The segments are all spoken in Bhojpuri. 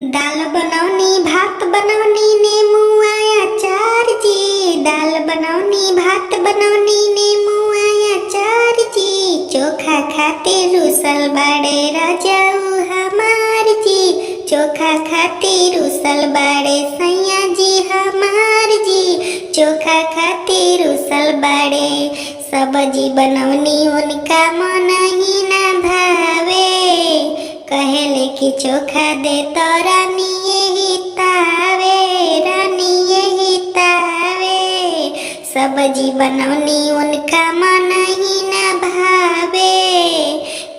दाल बनौनी भात बनौनी नेमुआ अचार जी। दाल बनौनी भात बनौनी नेमुआ अचार जी। चोखा खाते रुसल बाड़े राजाऊ हमार जी। चोखा खाते रुसल बाड़े सैया जी हमार जी। चोखा खाते रुसल बाड़े सब्जी बनौनी उनका मन ही ना भावे। कहेले कि चोखा दे तो रानी यही तावे, रानी यही तावे। सब्जी बनौनी उनका मन ही ना भावे।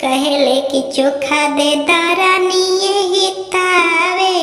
कहेले कि चोखा दे तो रानी यही तावे।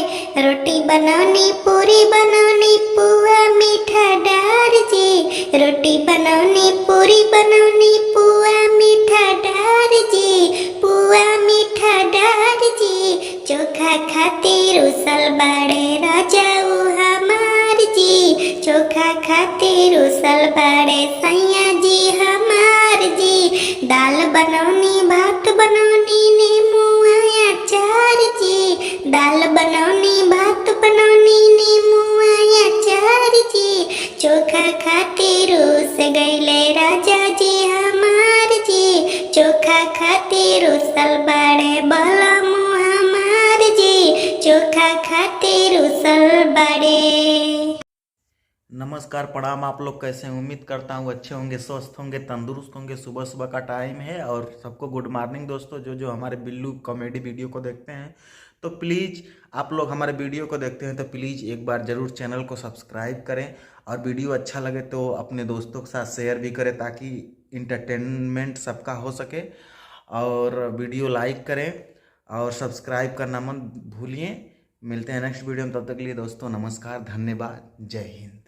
रोटी बनौनी पूरी बनौनी पुआ मीठा डार जी। रोटी बनौनी पूरी बनौनी पुआ मीठा डार जी। पुआ मीठा डार जी। चोखा खातिर उसल बाड़े राजाऊ हमार जी। चोखा खातिर उसल बाड़े सैया जी हमार जी। दाल बनौनी भात बनौनी नेमुआ अचार जी। दाल बनौनी भात बनौनी नेमुआ अचार जी। चोखा खातिर उस गईले राजा जी हमार जी। चोखा खातिर उसल बाड़े बलमु हमार जी। चोखा खातिर उसल बाड़े। नमस्कार, प्रणाम। आप लोग कैसे हैं? उम्मीद करता हूँ अच्छे होंगे, स्वस्थ होंगे, तंदुरुस्त होंगे। सुबह सुबह का टाइम है और सबको गुड मॉर्निंग दोस्तों। जो हमारे बिल्लू कॉमेडी वीडियो को देखते हैं तो प्लीज़, आप लोग हमारे वीडियो को देखते हैं तो प्लीज़ एक बार ज़रूर चैनल को सब्सक्राइब करें और वीडियो अच्छा लगे तो अपने दोस्तों के साथ शेयर भी करें ताकि इंटरटेनमेंट सबका हो सके। और वीडियो लाइक करें और सब्सक्राइब करना मत भूलिए। मिलते हैं नेक्स्ट वीडियो में, तब तक के लिए दोस्तों नमस्कार, धन्यवाद, जय हिंद।